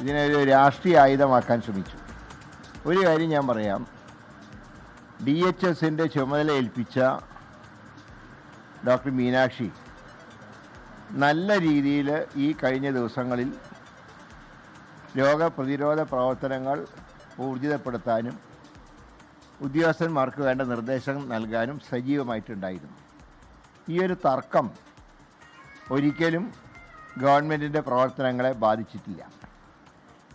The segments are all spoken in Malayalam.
ഇതിനൊരു രാഷ്ട്രീയ ആയുധമാക്കാൻ ശ്രമിച്ചു. ഒരു കാര്യം ഞാൻ പറയാം, DHSൻ്റെ ചുമതല ഏൽപ്പിച്ച ഡോക്ടർ മീനാക്ഷി നല്ല രീതിയിൽ ഈ കഴിഞ്ഞ ദിവസങ്ങളിൽ രോഗപ്രതിരോധ പ്രവർത്തനങ്ങൾ ഊർജിതപ്പെടുത്താനും ഉദ്യോഗസ്ഥന്മാർക്ക് വേണ്ട നിർദ്ദേശം നൽകാനും സജീവമായിട്ടുണ്ടായിരുന്നു. ഈ ഒരു തർക്കം ഒരിക്കലും ഗവൺമെൻറ്റിൻ്റെ പ്രവർത്തനങ്ങളെ ബാധിച്ചിട്ടില്ല.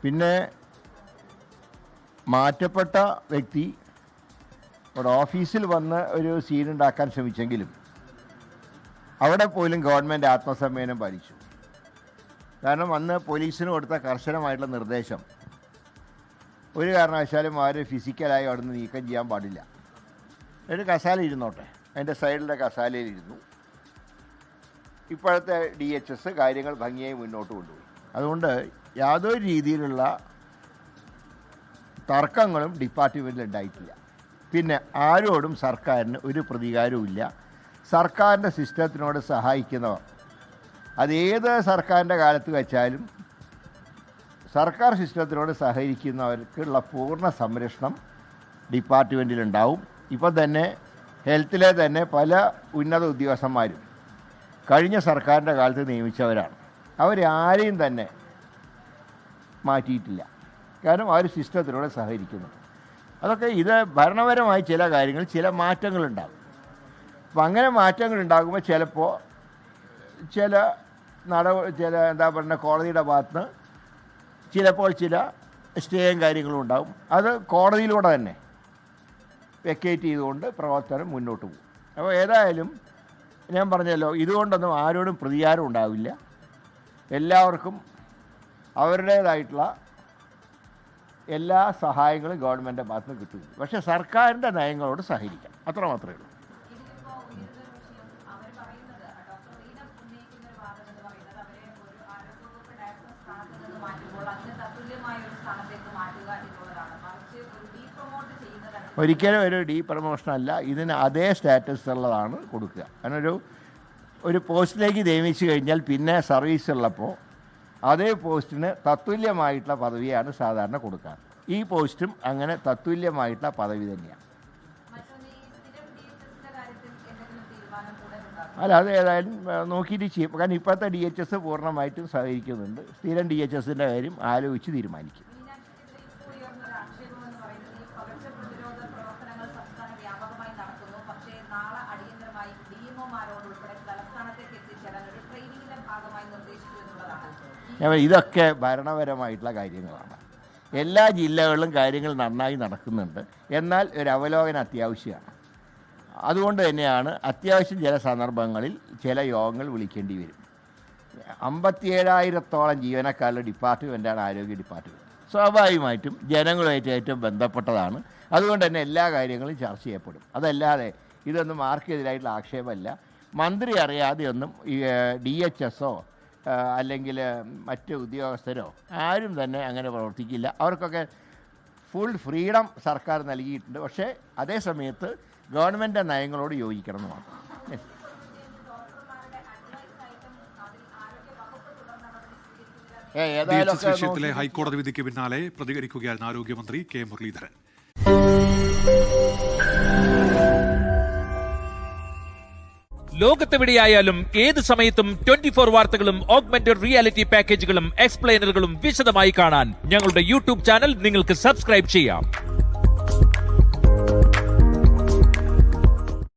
പിന്നെ മാറ്റപ്പെട്ട വ്യക്തി ഇവിടെ ഓഫീസിൽ വന്ന് ഒരു സീനുണ്ടാക്കാൻ ശ്രമിച്ചെങ്കിലും അവിടെ പോലും ഗവൺമെൻറ് ആത്മസംയമനം പാലിച്ചു. കാരണം അന്ന് പോലീസിന് കൊടുത്ത കർശനമായിട്ടുള്ള നിർദ്ദേശം, ഒരു കാരണവശാലും അവരെ ഫിസിക്കലായി അവിടെ നിന്ന് നീക്കം ചെയ്യാൻ പാടില്ല. ഒരു കസാല ഇരുന്നോട്ടെ, അതിൻ്റെ സൈഡിലെ കസാലയിലിരുന്നു. ഇപ്പോഴത്തെ DHS കാര്യങ്ങൾ ഭംഗിയായി മുന്നോട്ട് കൊണ്ടുപോയി. അതുകൊണ്ട് യാതൊരു രീതിയിലുള്ള തർക്കങ്ങളും ഡിപ്പാർട്ട്മെൻറ്റിൽ ഉണ്ടായിട്ടില്ല. പിന്നെ ആരോടും സർക്കാരിന് ഒരു പ്രതികാരവുമില്ല. സർക്കാരിൻ്റെ സിസ്റ്റത്തിനോട് സഹായിക്കുന്നവർ, അതേത് സർക്കാരിൻ്റെ കാലത്ത് വെച്ചാലും സർക്കാർ സിസ്റ്റത്തിനോട് സഹകരിക്കുന്നവർക്കുള്ള പൂർണ്ണ സംരക്ഷണം ഡിപ്പാർട്ട്മെൻറ്റിലുണ്ടാവും. ഇപ്പം തന്നെ ഹെൽത്തിലെ തന്നെ പല ഉന്നത ഉദ്യോഗസ്ഥന്മാരും കഴിഞ്ഞ സർക്കാരിൻ്റെ കാലത്ത് നിയമിച്ചവരാണ്. അവരാരെയും തന്നെ മാറ്റിയിട്ടില്ല. കാരണം അവർ സിസ്റ്റത്തിനോട് സഹകരിക്കുന്നു. അതൊക്കെ ഇത് ഭരണപരമായ ചില കാര്യങ്ങൾ ചില മാറ്റങ്ങളുണ്ടാകും. അപ്പം അങ്ങനെ മാറ്റങ്ങളുണ്ടാകുമ്പോൾ ചിലപ്പോൾ ചില എന്താ പറയുക, കോടതിയുടെ ഭാഗത്ത് ചിലപ്പോൾ ചില സ്റ്റേയും കാര്യങ്ങളും ഉണ്ടാകും. അത് കോടതിയിലൂടെ തന്നെ വെക്കേറ്റ് ചെയ്തുകൊണ്ട് പ്രവർത്തനം മുന്നോട്ട് പോകും. അപ്പോൾ ഏതായാലും ഞാൻ പറഞ്ഞല്ലോ, ഇതുകൊണ്ടൊന്നും ആരോടും പ്രതികാരം ഉണ്ടാവില്ല. എല്ലാവർക്കും അവരുടേതായിട്ടുള്ള എല്ലാ സഹായങ്ങളും ഗവൺമെൻറ്റിൻ്റെ ഭാഗത്ത് നിന്ന് കിട്ടും. പക്ഷേ സർക്കാരിൻ്റെ നയങ്ങളോട് സഹകരിക്കാം, അത്ര മാത്രമേ ഉള്ളൂ. ഒരിക്കലും ഒരു പ്രമോഷൻ അല്ല, ഇതിന് അതേ സ്റ്റാറ്റസ് ഉള്ളതാണ് കൊടുക്കുക. കാരണം ഒരു പോസ്റ്റിലേക്ക് നിയമിച്ചു കഴിഞ്ഞാൽ പിന്നെ സർവീസ് ഉള്ളപ്പോൾ അതേ പോസ്റ്റിന് തത്തുല്യമായിട്ടുള്ള പദവിയാണ് സാധാരണ കൊടുക്കാറ്. ഈ പോസ്റ്റും അങ്ങനെ തത്തുല്യമായിട്ടുള്ള പദവി തന്നെയാണ്. അല്ല, അത് ഏതായാലും നോക്കിയിട്ട് ചെയ്യും. കാരണം ഇപ്പോഴത്തെ DHS പൂർണ്ണമായിട്ടും സഹകരിക്കുന്നുണ്ട്. സ്ഥിരം DHSൻ്റെ കാര്യം ആലോചിച്ച് തീരുമാനിക്കും. ഇതൊക്കെ ഭരണപരമായിട്ടുള്ള കാര്യങ്ങളാണ്. എല്ലാ ജില്ലകളിലും കാര്യങ്ങൾ നന്നായി നടക്കുന്നുണ്ട്. എന്നാൽ ഒരു അവലോകനം അത്യാവശ്യമാണ്. അതുകൊണ്ട് തന്നെയാണ് അത്യാവശ്യം ചില സന്ദർഭങ്ങളിൽ ചില യോഗങ്ങൾ വിളിക്കേണ്ടി വരും. 57,000-ഓളം ജീവനക്കാരുടെ ഡിപ്പാർട്ട്മെൻറ്റാണ് ആരോഗ്യ ഡിപ്പാർട്ട്മെൻറ്റ്. സ്വാഭാവികമായിട്ടും ജനങ്ങളുമായിട്ട് ഏറ്റവും ബന്ധപ്പെട്ടതാണ്. അതുകൊണ്ട് തന്നെ എല്ലാ കാര്യങ്ങളും ചർച്ച ചെയ്യപ്പെടും. അതല്ലാതെ ഇതൊന്നും ആർക്കെതിരായിട്ടുള്ള ആക്ഷേപമല്ല. മന്ത്രി അറിയാതെയൊന്നും ഈ DHSോ അല്ലെങ്കിൽ മറ്റ് ഉദ്യോഗസ്ഥരോ ആരും തന്നെ അങ്ങനെ പ്രവർത്തിക്കില്ല. അവർക്കൊക്കെ ഫുൾ ഫ്രീഡം സർക്കാർ നൽകിയിട്ടുണ്ട്. പക്ഷേ അതേ സമയത്ത് ഗവൺമെൻറ് നയങ്ങളോട് യോജിക്കണം എന്ന് മാത്രം. വിഷയത്തിലെ ഹൈക്കോടതി വിധിക്ക് പിന്നാലെ പ്രതികരിക്കുകയായിരുന്നു ആരോഗ്യമന്ത്രി കെ മുരളീധരൻ. ലോകത്തെവിടെയായാലും ഏത് സമയത്തും 24 വാർത്തകളും ഓഗ്മെന്റഡ് റിയാലിറ്റി പാക്കേജുകളും എക്സ്പ്ലെയിനറുകളും വിശദമായി കാണാൻ ഞങ്ങളുടെ യൂട്യൂബ് ചാനൽ നിങ്ങൾക്ക് സബ്സ്ക്രൈബ് ചെയ്യാം.